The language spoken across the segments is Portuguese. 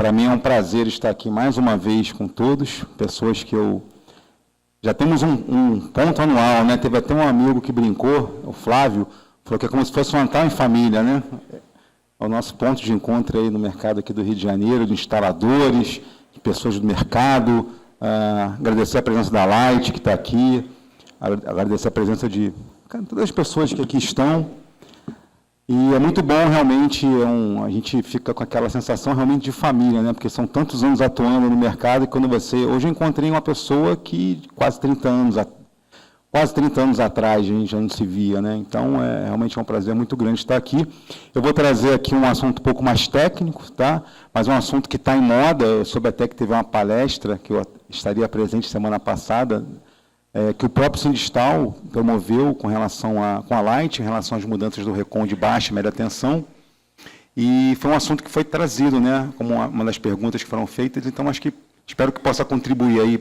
Para mim é um prazer estar aqui mais uma vez com todos, pessoas que eu... Já temos um ponto anual, né? Teve até um amigo que brincou, o Flávio, falou que é como se fosse um Natal em família, né? É o nosso ponto de encontro aí no mercado aqui do Rio de Janeiro, de instaladores, de pessoas do mercado. Agradecer a presença da Light, que está aqui, agradecer a presença de todas as pessoas que aqui estão. E é muito bom, realmente, a gente fica com aquela sensação realmente de família, né? Porque são tantos anos atuando no mercado, e quando você... Hoje eu encontrei uma pessoa que quase 30 anos atrás a gente já não se via, né? Então, realmente é um prazer muito grande estar aqui. Eu vou trazer aqui um assunto um pouco mais técnico, tá? Mas um assunto que está em moda. Eu soube até que teve uma palestra, que eu estaria presente semana passada, que o próprio Sindistal promoveu com a Light, em relação às mudanças do RECON de baixa e média tensão, e foi um assunto que foi trazido, né, como uma das perguntas que foram feitas. Então, espero que possa contribuir aí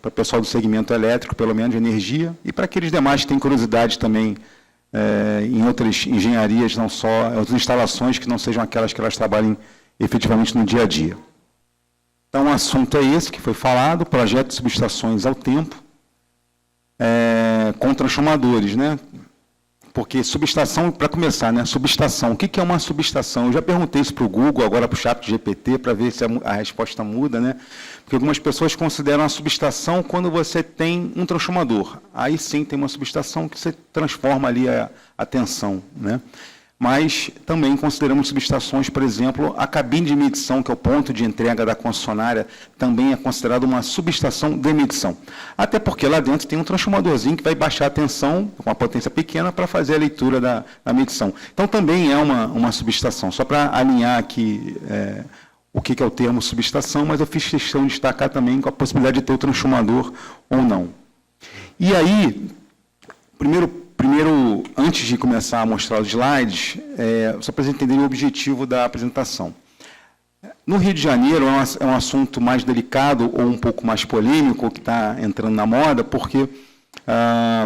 para o pessoal do segmento elétrico, pelo menos de energia, e para aqueles demais que têm curiosidade também em outras engenharias, não só, outras instalações que não sejam aquelas que elas trabalhem efetivamente no dia a dia. Então, o assunto é esse que foi falado, projeto de subestações ao tempo, com transformadores, né? Porque subestação, para começar, né? Subestação, o que é uma subestação? Eu já perguntei isso para o Google, agora para o ChatGPT, para ver se a resposta muda, né? Porque algumas pessoas consideram a subestação quando você tem um transformador. Aí sim tem uma subestação que você transforma ali a tensão, né? Mas também consideramos subestações, por exemplo, a cabine de medição, que é o ponto de entrega da concessionária, também é considerado uma subestação de medição. Até porque lá dentro tem um transformadorzinho que vai baixar a tensão com uma potência pequena para fazer a leitura da medição. Então, também é uma subestação. Só para alinhar aqui o que é o termo subestação, mas eu fiz questão de destacar também com a possibilidade de ter o transformador ou não. E aí, primeiro, antes de começar a mostrar os slides, só para vocês entenderem o objetivo da apresentação. No Rio de Janeiro é um assunto mais delicado ou um pouco mais polêmico, que está entrando na moda, porque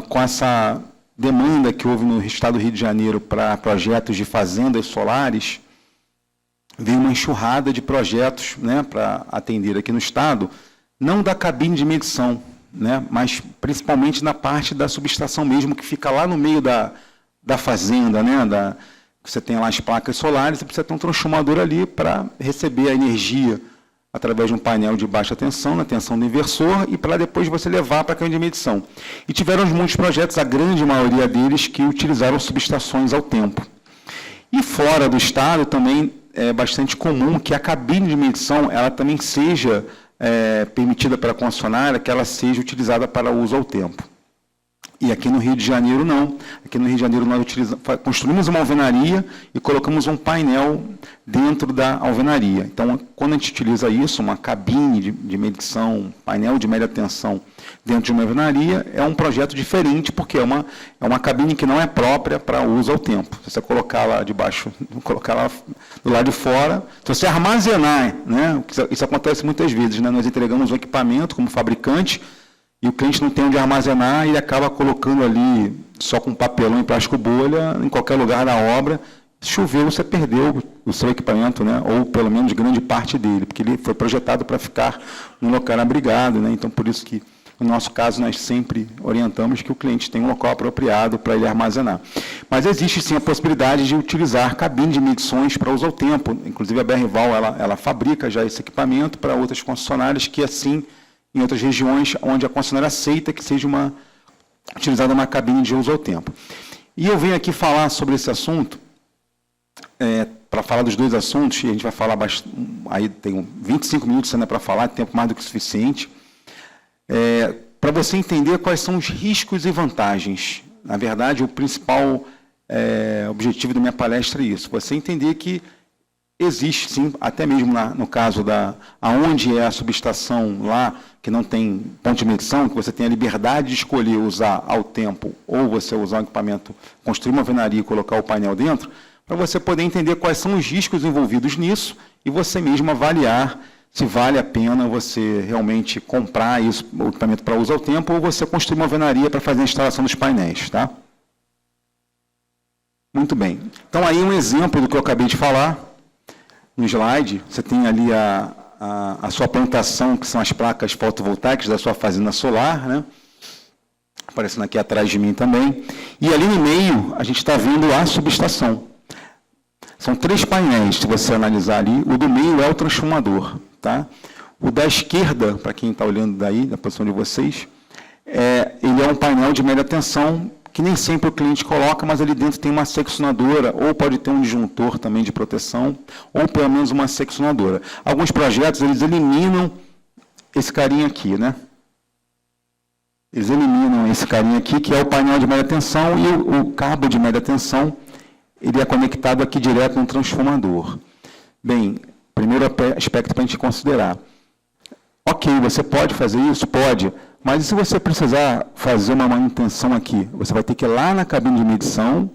com essa demanda que houve no estado do Rio de Janeiro para projetos de fazendas solares, veio uma enxurrada de projetos, né, para atender aqui no estado, não da cabine de medição, né, mas principalmente na parte da subestação mesmo, que fica lá no meio da fazenda, né, você tem lá as placas solares, você precisa ter um transformador ali para receber a energia através de um painel de baixa tensão, na tensão do inversor, e para depois você levar para a cabine de medição. E tiveram muitos projetos, a grande maioria deles, que utilizaram subestações ao tempo. E fora do estado também é bastante comum que a cabine de medição ela também seja permitida pela concessionária, que ela seja utilizada para uso ao tempo. E aqui no Rio de Janeiro, não. Aqui no Rio de Janeiro, nós construímos uma alvenaria e colocamos um painel dentro da alvenaria. Então, quando a gente utiliza isso, uma cabine de medição, painel de média tensão dentro de uma alvenaria, é um projeto diferente, porque é uma cabine que não é própria para uso ao tempo. Se você colocar lá debaixo, colocar lá do lado de fora, se você armazenar, né, isso acontece muitas vezes, né, nós entregamos um equipamento como fabricante, e o cliente não tem onde armazenar e acaba colocando ali, só com papelão e plástico bolha, em qualquer lugar da obra. Se choveu, você perdeu o seu equipamento, né? Ou pelo menos grande parte dele, porque ele foi projetado para ficar num local abrigado, né? Então, por isso que, no nosso caso, nós sempre orientamos que o cliente tenha um local apropriado para ele armazenar. Mas existe, sim, a possibilidade de utilizar cabine de medições para uso ao tempo. Inclusive, a BR-Val, ela fabrica já esse equipamento para outras concessionárias que, assim, em outras regiões onde a concessionária aceita que seja utilizada uma cabine de uso ao tempo. E eu venho aqui falar sobre esse assunto, para falar dos dois assuntos, e a gente vai falar bastante, aí tem 25 minutos ainda para falar, tempo mais do que suficiente, para você entender quais são os riscos e vantagens. Na verdade, o principal objetivo da minha palestra é isso, você entender que existe, sim, até mesmo no caso aonde é a subestação lá, que não tem ponto de medição, que você tem a liberdade de escolher usar ao tempo, ou você usar um equipamento, construir uma alvenaria e colocar o painel dentro, para você poder entender quais são os riscos envolvidos nisso e você mesmo avaliar se vale a pena você realmente comprar isso, o equipamento para uso ao tempo, ou você construir uma alvenaria para fazer a instalação dos painéis, tá? Muito bem. Então, aí um exemplo do que eu acabei de falar. no slide, você tem ali a sua plantação, que são as placas fotovoltaicas da sua fazenda solar, né? Aparecendo aqui atrás de mim também. E ali no meio, a gente está vendo a subestação. São 3 painéis, se você analisar ali. O do meio é o transformador. Tá? O da esquerda, para quem está olhando daí, da posição de vocês, ele é um painel de média tensão, que nem sempre o cliente coloca, mas ali dentro tem uma seccionadora, ou pode ter um disjuntor também de proteção, ou pelo menos uma seccionadora. Alguns projetos, eles eliminam esse carinha aqui, né? Eles eliminam esse carinha aqui, que é o painel de média tensão, e o cabo de média tensão, ele é conectado aqui direto no transformador. Bem, primeiro aspecto para a gente considerar. Ok, você pode fazer isso? Pode. Mas e se você precisar fazer uma manutenção aqui? Você vai ter que ir lá na cabine de medição,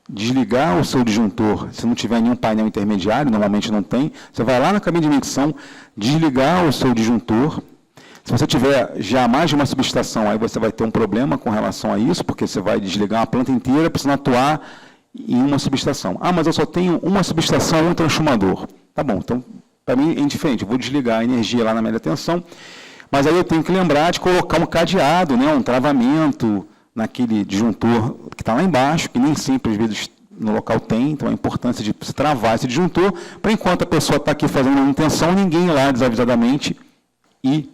desligar o seu disjuntor. Se não tiver nenhum painel intermediário, normalmente não tem, você vai lá na cabine de medição, desligar o seu disjuntor. Se você tiver já mais de uma subestação, aí você vai ter um problema com relação a isso, porque você vai desligar uma planta inteira precisando atuar em uma subestação. Ah, mas eu só tenho uma subestação e um transformador. Tá bom, então, para mim é indiferente, eu vou desligar a energia lá na média tensão, mas aí eu tenho que lembrar de colocar um cadeado, né, um travamento naquele disjuntor que está lá embaixo, que nem sempre, às vezes, no local tem, então a importância de se travar esse disjuntor, para enquanto a pessoa está aqui fazendo manutenção, ninguém ir lá desavisadamente e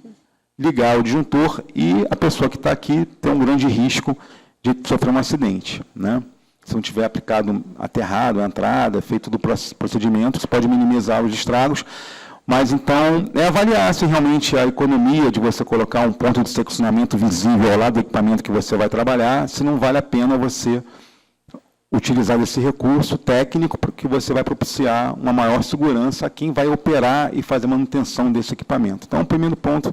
ligar o disjuntor e a pessoa que está aqui tem um grande risco de sofrer um acidente, né? Se não tiver aplicado aterrado a entrada, feito todo o procedimento, você pode minimizar os estragos, mas então é avaliar se realmente a economia de você colocar um ponto de seccionamento visível ao lado do equipamento que você vai trabalhar, se não vale a pena você utilizar esse recurso técnico, porque você vai propiciar uma maior segurança a quem vai operar e fazer manutenção desse equipamento. Então, o primeiro ponto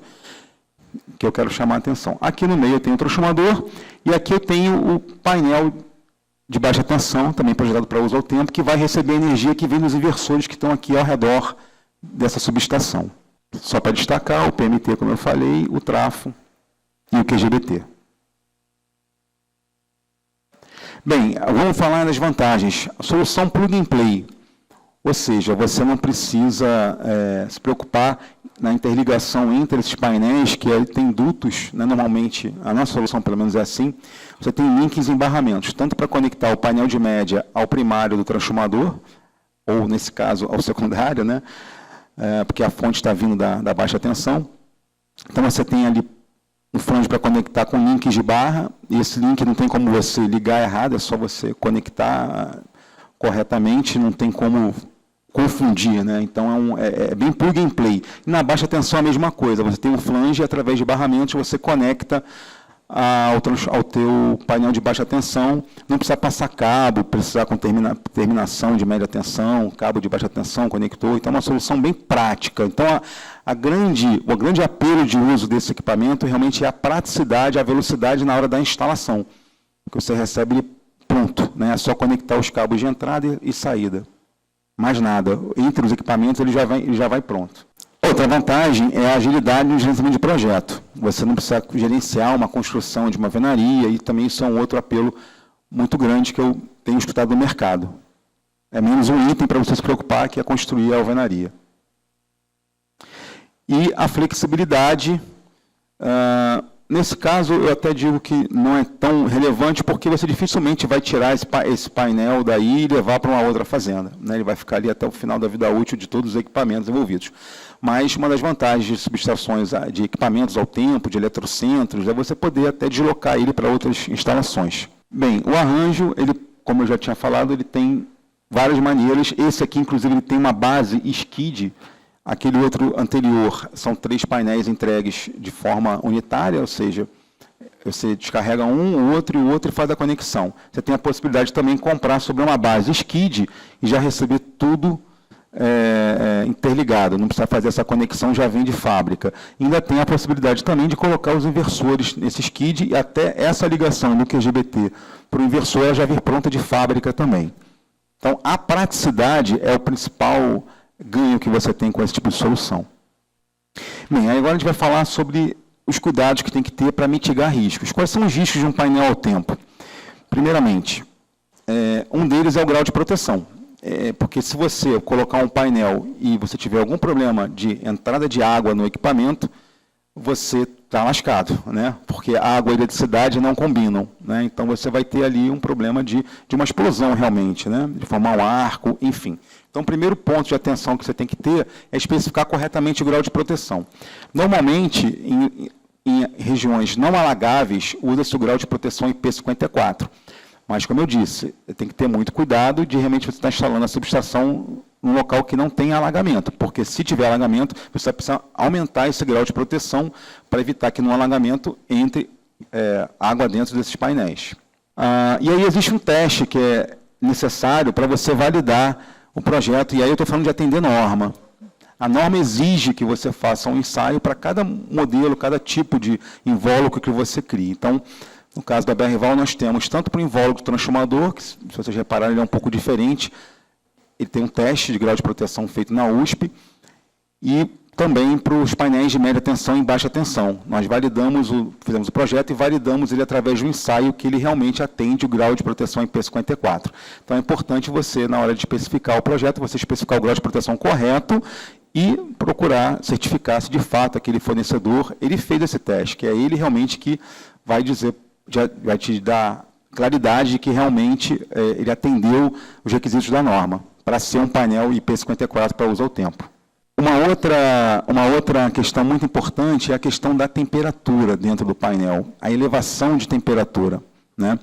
que eu quero chamar a atenção. Aqui no meio eu tenho o transformador e aqui eu tenho o painel de baixa tensão, também projetado para uso ao tempo, que vai receber a energia que vem dos inversores que estão aqui ao redor dessa subestação. Só para destacar, o PMT, como eu falei, o trafo e o QGBT. Bem, vamos falar das vantagens. A solução plug and play, ou seja, você não precisa se preocupar na interligação entre esses painéis, que tem dutos, né, normalmente, a nossa solução pelo menos é assim, você tem links em barramentos, tanto para conectar o painel de média ao primário do transformador, ou, nesse caso, ao secundário, né, porque a fonte está vindo da baixa tensão. Então, você tem ali um flange para conectar com links de barra, e esse link não tem como você ligar errado, é só você conectar corretamente, não tem como confundir, né? Então é bem plug and play. E na baixa tensão é a mesma coisa, você tem um flange e através de barramentos você conecta ao teu painel de baixa tensão, não precisa passar cabo, precisar com terminação de média tensão, cabo de baixa tensão, conector, então é uma solução bem prática. Então o grande apelo de uso desse equipamento realmente é a praticidade, a velocidade na hora da instalação, que você recebe ele pronto, né? É só conectar os cabos de entrada e saída. Mais nada. Entre os equipamentos ele já vai pronto. Outra vantagem é a agilidade no gerenciamento de projeto. Você não precisa gerenciar uma construção de uma alvenaria, e também isso é um outro apelo muito grande que eu tenho escutado no mercado. É menos um item para você se preocupar, que é construir a alvenaria. E a flexibilidade, nesse caso, eu até digo que não é tão relevante, porque você dificilmente vai tirar esse painel daí e levar para uma outra fazenda, né? Ele vai ficar ali até o final da vida útil de todos os equipamentos envolvidos. Mas uma das vantagens de subestações de equipamentos ao tempo, de eletrocentros, é você poder até deslocar ele para outras instalações. Bem, o arranjo, ele, como eu já tinha falado, ele tem várias maneiras. Esse aqui, inclusive, ele tem uma base skid. Aquele outro anterior são 3 painéis entregues de forma unitária, ou seja, você descarrega um, o outro e faz a conexão. Você tem a possibilidade também de comprar sobre uma base skid e já receber tudo interligado, não precisa fazer essa conexão, já vem de fábrica. Ainda tem a possibilidade também de colocar os inversores nesse skid e até essa ligação do QGBT para o inversor ela já vir pronta de fábrica também. Então, a praticidade é o principal ganho que você tem com esse tipo de solução. Bem, aí agora a gente vai falar sobre os cuidados que tem que ter para mitigar riscos. Quais são os riscos de um painel ao tempo? Primeiramente, um deles é o grau de proteção. porque se você colocar um painel e você tiver algum problema de entrada de água no equipamento, você está lascado, né? Porque a água e a eletricidade não combinam, né? Então você vai ter ali um problema de uma explosão realmente, né? De formar um arco, enfim. Então, o primeiro ponto de atenção que você tem que ter é especificar corretamente o grau de proteção. Normalmente, em regiões não alagáveis, usa-se o grau de proteção IP54. Mas, como eu disse, tem que ter muito cuidado de realmente você estar instalando a subestação num local que não tem alagamento, porque se tiver alagamento, você vai precisar aumentar esse grau de proteção para evitar que no alagamento entre água dentro desses painéis. E aí existe um teste que é necessário para você validar o projeto, e aí eu estou falando de atender norma. A norma exige que você faça um ensaio para cada modelo, cada tipo de invólucro que você cria. Então, no caso da BR-Val, nós temos tanto para o invólucro transformador, que, se vocês repararem, ele é um pouco diferente, ele tem um teste de grau de proteção feito na USP, e também para os painéis de média tensão e baixa tensão. Nós fizemos o projeto e validamos ele através de um ensaio que ele realmente atende o grau de proteção IP54. Então, é importante você, na hora de especificar o projeto, você especificar o grau de proteção correto e procurar certificar se de fato aquele fornecedor ele fez esse teste, que é ele realmente que vai dizer, vai te dar claridade de que realmente ele atendeu os requisitos da norma, para ser um painel IP54 para uso ao tempo. Uma outra questão muito importante é a questão da temperatura dentro do painel, a elevação de temperatura, né?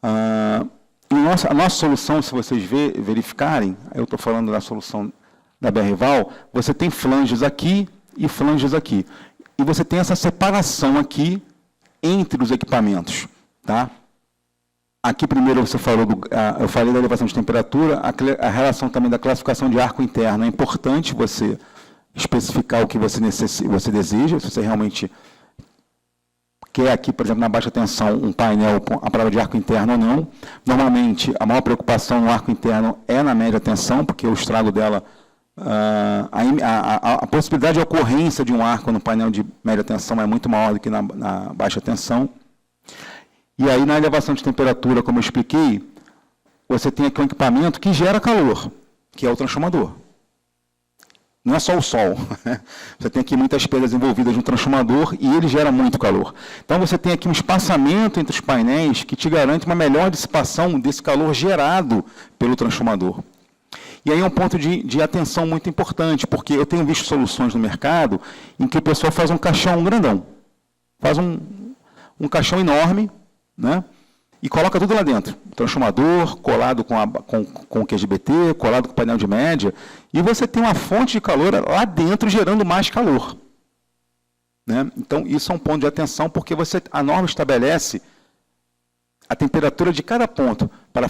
A nossa solução, se vocês verificarem, eu estou falando da solução da BR-Val, você tem flanges aqui e flanges aqui. E você tem essa separação aqui entre os equipamentos, tá? Aqui primeiro eu falei da elevação de temperatura, a relação também da classificação de arco interno. É importante você especificar o que você deseja, se você realmente quer aqui, por exemplo, na baixa tensão, um painel com a prova de arco interno ou não. Normalmente, a maior preocupação no arco interno é na média tensão, porque o estrago dela, a possibilidade de ocorrência de um arco no painel de média tensão é muito maior do que na baixa tensão. E aí, na elevação de temperatura, como eu expliquei, você tem aqui um equipamento que gera calor, que é o transformador. Não é só o sol. Você tem aqui muitas pedras envolvidas no transformador e ele gera muito calor. Então, você tem aqui um espaçamento entre os painéis que te garante uma melhor dissipação desse calor gerado pelo transformador. E aí é um ponto de atenção muito importante, porque eu tenho visto soluções no mercado em que o pessoal faz um caixão grandão. Faz um caixão enorme, né? E coloca tudo lá dentro. Transformador, colado com o QGBT, colado com o painel de média, e você tem uma fonte de calor lá dentro gerando mais calor. Né? Então, isso é um ponto de atenção, porque a norma estabelece a temperatura de cada ponto, para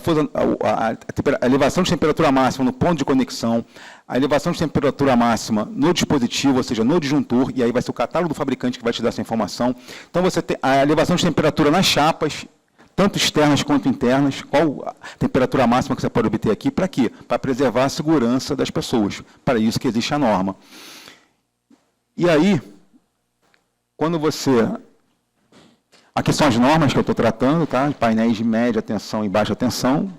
a elevação de temperatura máxima no ponto de conexão, a elevação de temperatura máxima no dispositivo, ou seja, no disjuntor, e aí vai ser o catálogo do fabricante que vai te dar essa informação. Então, você tem a elevação de temperatura nas chapas, tanto externas quanto internas, qual a temperatura máxima que você pode obter aqui, para quê? Para preservar a segurança das pessoas, para isso que existe a norma. E aí, quando você... Aqui são as normas que eu estou tratando, tá? Painéis de média tensão e baixa tensão.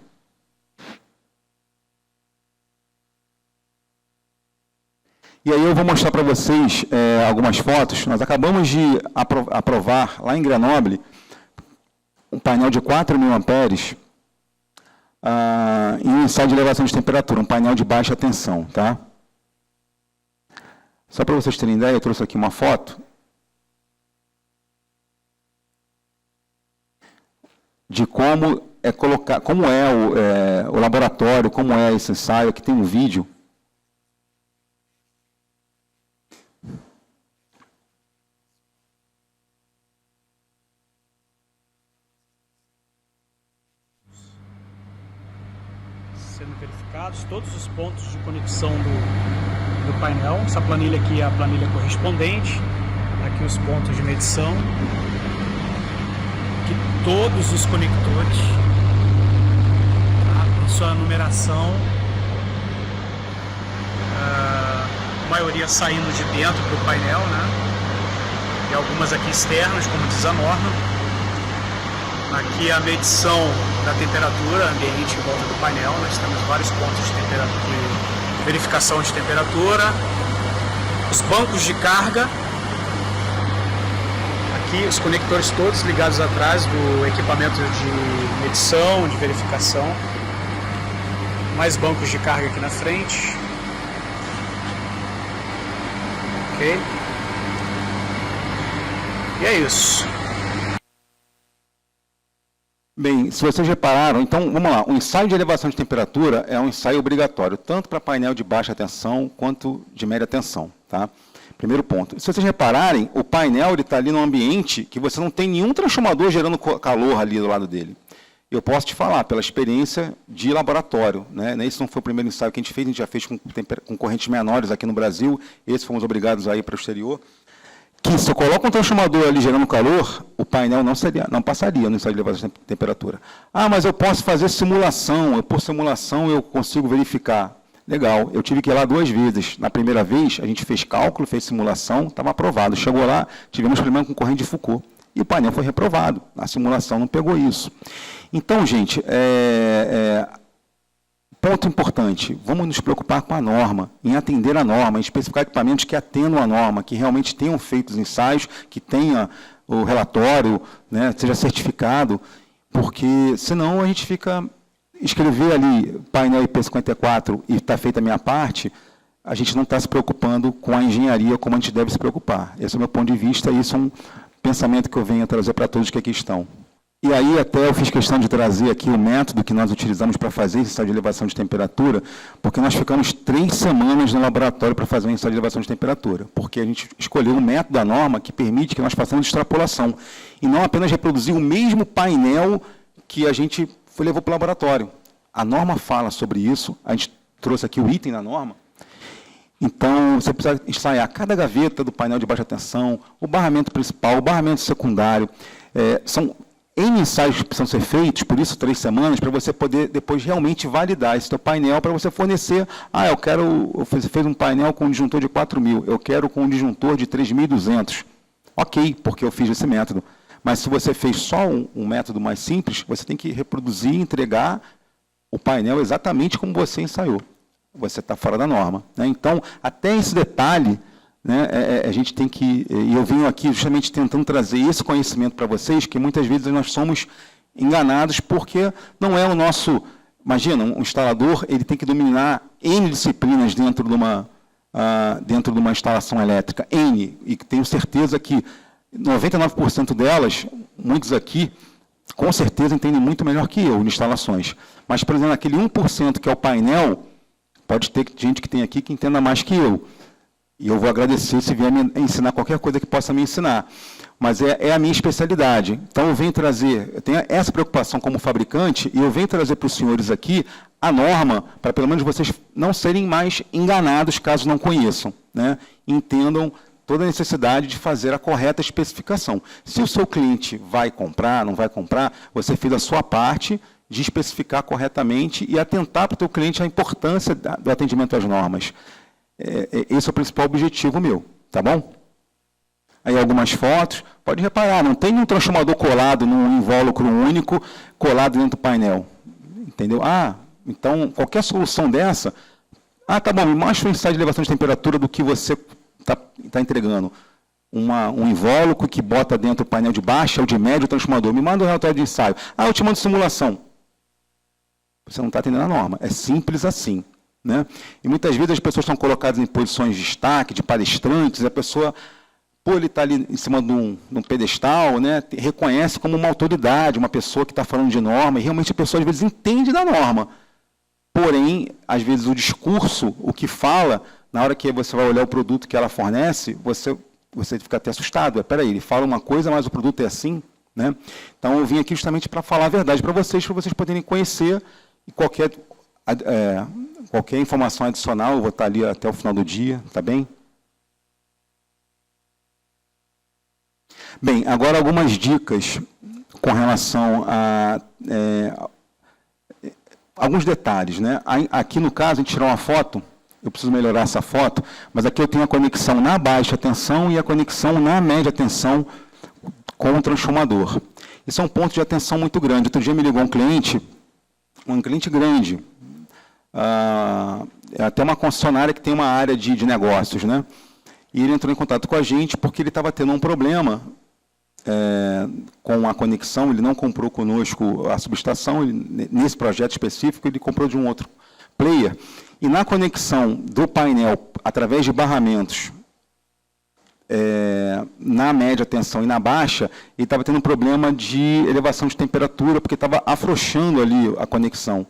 E aí eu vou mostrar para vocês algumas fotos. Nós acabamos de aprovar, lá em Grenoble, um painel de 4.000 amperes em um ensaio de elevação de temperatura, um painel de baixa tensão, tá? Só para vocês terem ideia, eu trouxe aqui uma foto de como é o laboratório, como é esse ensaio. Aqui tem um vídeo. Sendo verificados todos os pontos de conexão do painel. Essa planilha aqui é a planilha correspondente. Aqui os pontos de medição. Aqui todos os conectores, tá? Em sua numeração, a maioria saindo de dentro do painel, né? E algumas aqui externas, como diz a norma. Aqui a medição da temperatura ambiente em volta do painel. Nós temos vários pontos de verificação de temperatura, os bancos de carga, aqui os conectores todos ligados atrás do equipamento de medição, de verificação, mais bancos de carga aqui na frente, ok? E é isso. Bem, se vocês repararam, então, vamos lá, o ensaio de elevação de temperatura é um ensaio obrigatório, tanto para painel de baixa tensão quanto de média tensão, tá? Primeiro ponto. Se vocês repararem, o painel está ali num ambiente que você não tem nenhum transformador gerando calor ali do lado dele. Eu posso te falar, pela experiência de laboratório, né? Esse não foi o primeiro ensaio que a gente já fez com correntes menores aqui no Brasil, esse fomos obrigados a ir para o exterior. Que se eu coloco um transformador ali gerando calor, o painel não passaria no ensaio de elevação de temperatura. Ah, mas eu posso fazer simulação, por simulação eu consigo verificar. Legal, eu tive que ir lá 2 vezes. Na primeira vez, a gente fez cálculo, fez simulação, estava aprovado. Chegou lá, tivemos problema com corrente de Foucault. E o painel foi reprovado. A simulação não pegou isso. Então, gente, ponto importante, vamos nos preocupar com a norma, em atender a norma, em especificar equipamentos que atendam a norma, que realmente tenham feito os ensaios, que tenha o relatório, né, seja certificado, porque senão a gente fica, escrever ali painel IP54 e está feita a minha parte, a gente não está se preocupando com a engenharia como a gente deve se preocupar. Esse é o meu ponto de vista e isso é um pensamento que eu venho a trazer para todos que aqui estão. E aí até eu fiz questão de trazer aqui o método que nós utilizamos para fazer esse ensaio de elevação de temperatura, porque nós ficamos 3 semanas no laboratório para fazer um ensaio de elevação de temperatura, porque a gente escolheu um método da norma que permite que nós façamos extrapolação, e não apenas reproduzir o mesmo painel que a gente levou para o laboratório. A norma fala sobre isso, a gente trouxe aqui o item da norma. Então, você precisa ensaiar cada gaveta do painel de baixa tensão, o barramento principal, o barramento secundário, são N ensaios que precisam ser feitos, por isso 3 semanas, para você poder depois realmente validar esse teu painel, para você fornecer, eu fiz um painel com um disjuntor de 4.000, eu quero com um disjuntor de 3.200. Ok, porque eu fiz esse método. Mas se você fez só um método mais simples, você tem que reproduzir e entregar o painel exatamente como você ensaiou. Você está fora da norma, né? Então, até esse detalhe, né, a gente tem que... E eu venho aqui justamente tentando trazer esse conhecimento para vocês, que muitas vezes nós somos enganados porque não é o nosso... Imagina, um instalador ele tem que dominar N disciplinas dentro de uma instalação elétrica, N, e tenho certeza que 99% delas, muitos aqui, com certeza entendem muito melhor que eu em instalações. Mas, por exemplo, aquele 1% que é o painel, pode ter gente que tem aqui que entenda mais que eu. E eu vou agradecer se vier me ensinar qualquer coisa que possa me ensinar. Mas é a minha especialidade. Então, eu tenho essa preocupação como fabricante, e eu venho trazer para os senhores aqui a norma, para pelo menos vocês não serem mais enganados caso não conheçam, né? Entendam toda a necessidade de fazer a correta especificação. Se o seu cliente vai comprar, não vai comprar, você fez a sua parte de especificar corretamente e atentar para o teu cliente a importância do atendimento às normas. Esse é o principal objetivo meu, tá bom? Aí algumas fotos, pode reparar, não tem um transformador colado num invólucro único, colado dentro do painel. Entendeu? Então qualquer solução dessa, tá bom, me mostra o ensaio de elevação de temperatura do que você está entregando. Um invólucro que bota dentro do painel de baixa ou de médio transformador. Me manda um relatório de ensaio. Eu te mando simulação. Você não está atendendo a norma. É simples assim, né? E muitas vezes as pessoas estão colocadas em posições de destaque, de palestrantes, e a pessoa, ele está ali em cima de um pedestal, né, reconhece como uma autoridade, uma pessoa que está falando de norma, e realmente a pessoa às vezes entende da norma. Porém, às vezes o discurso, o que fala, na hora que você vai olhar o produto que ela fornece, você fica até assustado. Espera aí, ele fala uma coisa, mas o produto é assim, né? Então, eu vim aqui justamente para falar a verdade para vocês poderem conhecer, e qualquer informação adicional, eu vou estar ali até o final do dia, tá bem? Bem, agora algumas dicas com relação a... alguns detalhes, né? Aqui no caso, a gente tirou uma foto, eu preciso melhorar essa foto, mas aqui eu tenho a conexão na baixa tensão e a conexão na média tensão com o transformador. Isso é um ponto de atenção muito grande. Outro dia me ligou um cliente grande, é até uma concessionária que tem uma área de negócios, né? E ele entrou em contato com a gente porque ele estava tendo um problema com a conexão. Ele não comprou conosco a subestação, nesse projeto específico, ele comprou de um outro player. E na conexão do painel, através de barramentos, na média tensão e na baixa, ele estava tendo um problema de elevação de temperatura, porque estava afrouxando ali a conexão.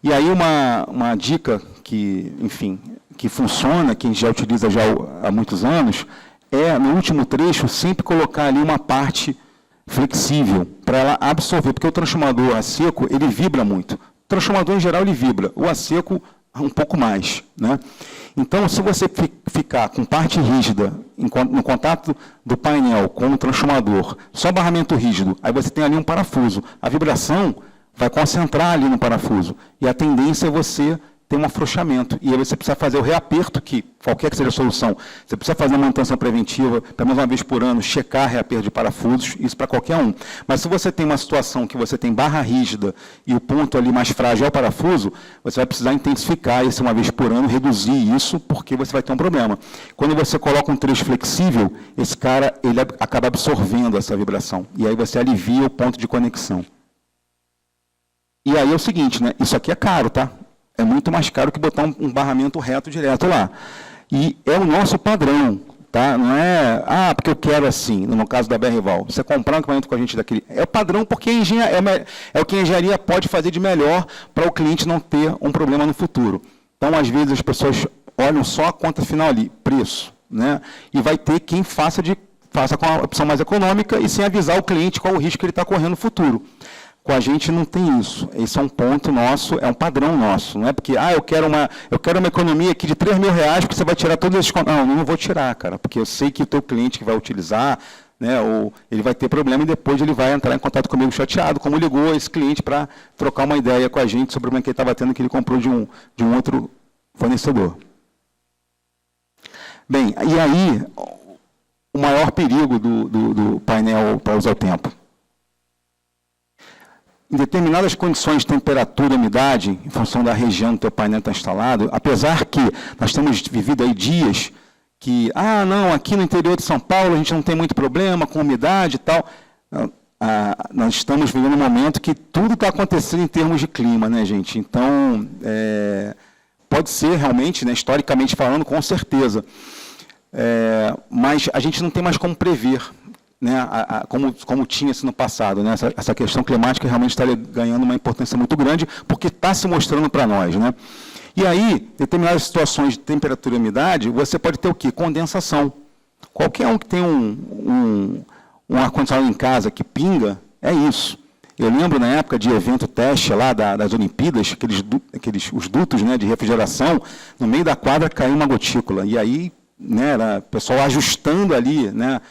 E aí uma dica que, enfim, que funciona, que a gente já utiliza já há muitos anos, no último trecho, sempre colocar ali uma parte flexível, para ela absorver, porque o transformador a seco, ele vibra muito. O transformador, em geral, ele vibra, o a seco, um pouco mais, né? Então, se você ficar com parte rígida no contato do painel com o transformador, só barramento rígido, aí você tem ali um parafuso. A vibração vai concentrar ali no parafuso. E a tendência é você ter um afrouxamento. E aí você precisa fazer o reaperto, que qualquer que seja a solução, você precisa fazer uma manutenção preventiva, pelo menos uma vez por ano, checar reaperto de parafusos, isso para qualquer um. Mas se você tem uma situação que você tem barra rígida e o ponto ali mais frágil é o parafuso, você vai precisar intensificar isso uma vez por ano, reduzir isso, porque você vai ter um problema. Quando você coloca um trecho flexível, esse cara ele acaba absorvendo essa vibração. E aí você alivia o ponto de conexão. E aí é o seguinte, né? Isso aqui é caro, tá? É muito mais caro que botar um barramento reto direto lá. E é o nosso padrão, tá? Não é, porque eu quero assim, no caso da BR-Val. Você comprar um equipamento com a gente daquele... É o padrão porque é o que a engenharia pode fazer de melhor para o cliente não ter um problema no futuro. Então, às vezes, as pessoas olham só a conta final ali, preço, né? E vai ter quem faça com a opção mais econômica e sem avisar o cliente qual o risco que ele está correndo no futuro. Com a gente não tem isso. Esse é um ponto nosso, é um padrão nosso. Não é porque, eu quero uma economia aqui de R$3.000, porque você vai tirar todos esses... Não vou tirar, cara, porque eu sei que o teu cliente que vai utilizar, né, ou ele vai ter problema e depois ele vai entrar em contato comigo chateado, como ligou esse cliente para trocar uma ideia com a gente sobre o problema que ele estava tendo, que ele comprou de um outro fornecedor. Bem, e aí, o maior perigo do painel para usar o tempo. Em determinadas condições de temperatura e umidade, em função da região que o teu painel está instalado, apesar que nós temos vivido aí dias que, aqui no interior de São Paulo a gente não tem muito problema com umidade e tal, nós estamos vivendo um momento que tudo está acontecendo em termos de clima, né, gente? Então, pode ser realmente, né, historicamente falando, com certeza, mas a gente não tem mais como prever, né, como tinha-se no passado, né, essa questão climática realmente está ganhando uma importância muito grande, porque está se mostrando para nós, né? E aí, em determinadas situações de temperatura e umidade, você pode ter o quê? Condensação. Qualquer um que tem um ar-condicionado em casa que pinga, é isso. Eu lembro na época de evento teste lá das Olimpíadas, os dutos, né, de refrigeração, no meio da quadra caiu uma gotícula. E aí, né, era o pessoal ajustando ali, né,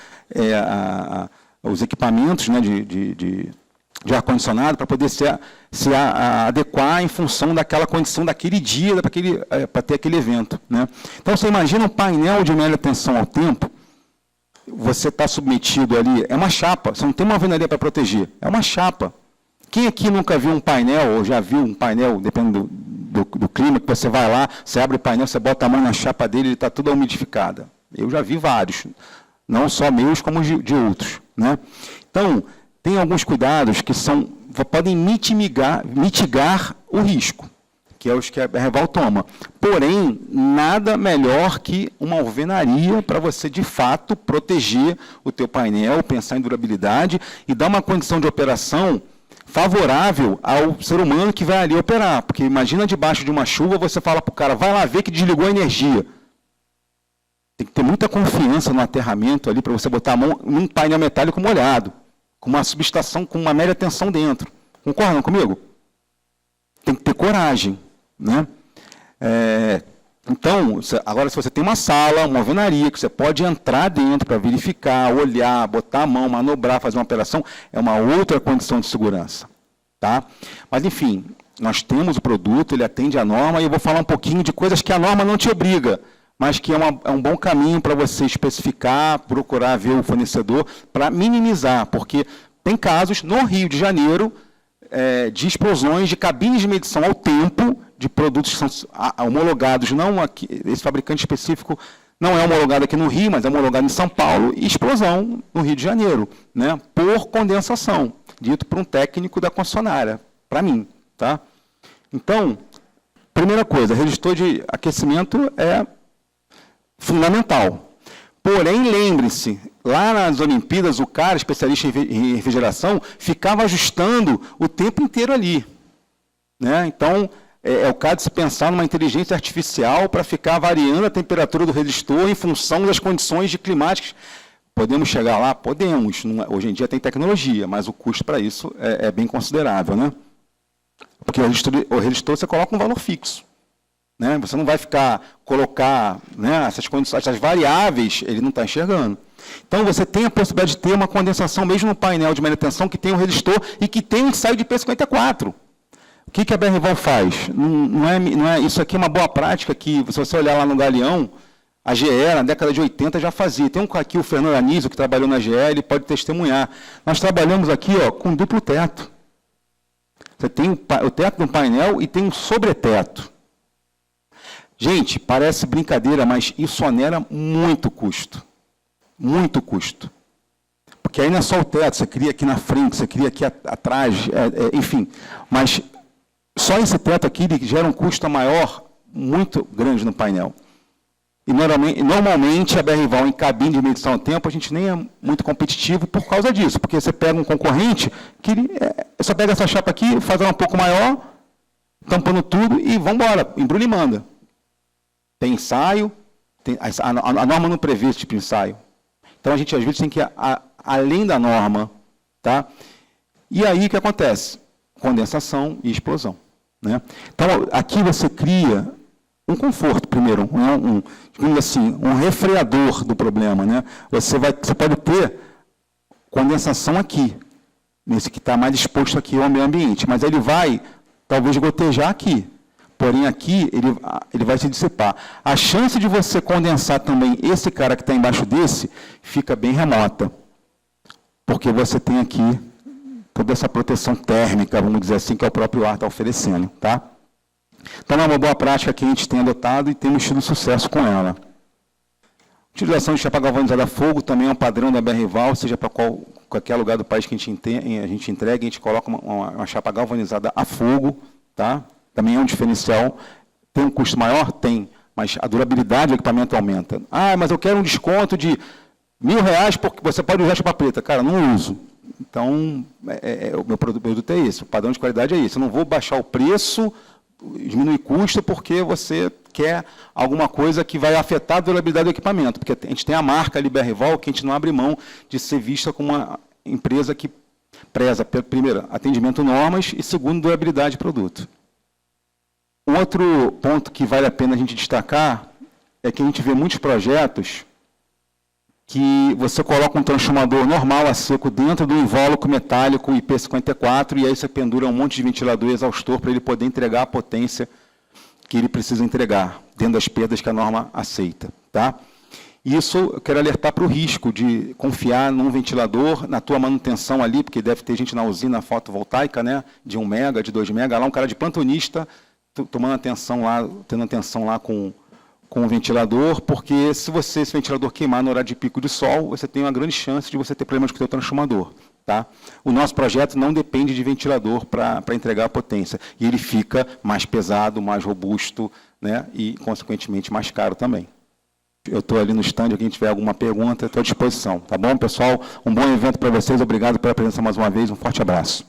os equipamentos, né, de ar-condicionado para poder se adequar em função daquela condição daquele dia, para ter aquele evento, né? Então, você imagina um painel de média tensão ao tempo, você está submetido ali, é uma chapa, você não tem uma alvenaria para proteger, é uma chapa. Quem aqui nunca viu um painel, ou já viu um painel, dependendo do clima, que você vai lá, você abre o painel, você bota a mão na chapa dele, ele está toda umidificada. Eu já vi vários. Não só meus, como de outros, né? Então, tem alguns cuidados que podem mitigar o risco, que é os que a BR-Val toma. Porém, nada melhor que uma alvenaria para você, de fato, proteger o teu painel, pensar em durabilidade e dar uma condição de operação favorável ao ser humano que vai ali operar. Porque imagina debaixo de uma chuva, você fala para o cara, vai lá ver que desligou a energia. Tem que ter muita confiança no aterramento ali para você botar a mão num painel metálico molhado, com uma subestação com uma média tensão dentro. Concordam comigo? Tem que ter coragem, né? Então, agora se você tem uma sala, uma alvenaria, que você pode entrar dentro para verificar, olhar, botar a mão, manobrar, fazer uma operação, é uma outra condição de segurança, tá? Mas, enfim, nós temos o produto, ele atende à norma, e eu vou falar um pouquinho de coisas que a norma não te obriga, mas que é um bom caminho para você especificar, procurar ver o fornecedor, para minimizar, porque tem casos no Rio de Janeiro de explosões de cabines de medição ao tempo de produtos que são homologados, não aqui, esse fabricante específico não é homologado aqui no Rio, mas é homologado em São Paulo, e explosão no Rio de Janeiro, né, por condensação, dito por um técnico da concessionária, para mim. Tá? Então, primeira coisa, resistor de aquecimento é fundamental. Porém, lembre-se, lá nas Olimpíadas, o cara, especialista em refrigeração, ficava ajustando o tempo inteiro ali. Né? Então, é o caso de se pensar numa inteligência artificial para ficar variando a temperatura do resistor em função das condições climáticas. Podemos chegar lá? Podemos. Hoje em dia tem tecnologia, mas o custo para isso é bem considerável. Né? Porque o resistor você coloca um valor fixo. Né? Você não vai colocar, né, essas condições, essas variáveis, ele não está enxergando. Então, você tem a possibilidade de ter uma condensação, mesmo no painel de manutenção, que tem um resistor e que tem um ensaio de IP54. O que a BR-Val faz? Isso aqui é uma boa prática que, se você olhar lá no Galeão, a GE, na década de 80, já fazia. Tem aqui o Fernando Anísio, que trabalhou na GE, ele pode testemunhar. Nós trabalhamos aqui com duplo teto. Você tem o teto do painel e tem um sobreteto. Gente, parece brincadeira, mas isso onera muito custo. Muito custo. Porque aí não é só o teto, você cria aqui na frente, você cria aqui atrás, enfim. Mas só esse teto aqui ele gera um custo maior, muito grande no painel. E normalmente a BR-Val em cabine de medição ao tempo, a gente nem é muito competitivo por causa disso. Porque você pega um concorrente, que ele só pega essa chapa aqui, faz ela um pouco maior, tampando tudo e vamos embora, embrulha e manda. Tem ensaio, a norma não prevê esse tipo de ensaio. Então, a gente, às vezes, tem que ir além da norma. Tá? E aí, o que acontece? Condensação e explosão. Né? Então, aqui você cria um conforto, primeiro, digamos assim, um refreador do problema. Né? Você pode ter condensação aqui, nesse que está mais exposto aqui ao meio ambiente, mas ele vai, talvez, gotejar aqui. Porém, aqui, ele vai se dissipar. A chance de você condensar também esse cara que está embaixo desse, fica bem remota. Porque você tem aqui toda essa proteção térmica, vamos dizer assim, que o próprio ar está oferecendo. Tá? Então, é uma boa prática que a gente tem adotado e temos tido sucesso com ela. Utilização de chapa galvanizada a fogo também é um padrão da BR-Val, seja para qualquer lugar do país que a gente entregue, a gente coloca uma chapa galvanizada a fogo, tá? Também é um diferencial. Tem um custo maior? Tem, mas a durabilidade do equipamento aumenta. Ah, mas eu quero um desconto de R$1.000 porque você pode usar chapa preta. Cara, não uso. Então, o meu produto é esse, o padrão de qualidade é esse. Eu não vou baixar o preço, diminuir custo, porque você quer alguma coisa que vai afetar a durabilidade do equipamento. Porque a gente tem a marca ali, BR-Val, que a gente não abre mão de ser vista como uma empresa que preza, primeiro, atendimento normas e, segundo, durabilidade de produto. Outro ponto que vale a pena a gente destacar é que a gente vê muitos projetos que você coloca um transformador normal a seco dentro do invólucro metálico IP54 e aí você pendura um monte de ventilador e exaustor para ele poder entregar a potência que ele precisa entregar, dentro das perdas que a norma aceita. Tá? Isso eu quero alertar para o risco de confiar num ventilador, na tua manutenção ali, porque deve ter gente na usina fotovoltaica, né, de 1 mega, de 2 mega, lá um cara de plantonista tomando atenção lá, tendo atenção lá com o ventilador, porque se esse ventilador queimar no horário de pico de sol, você tem uma grande chance de você ter problemas com o seu transformador. Tá? O nosso projeto não depende de ventilador para entregar a potência, e ele fica mais pesado, mais robusto, né, e, consequentemente, mais caro também. Eu estou ali no stand, quem tiver alguma pergunta, estou à disposição. Tá bom, pessoal? Um bom evento para vocês, obrigado pela presença mais uma vez, um forte abraço.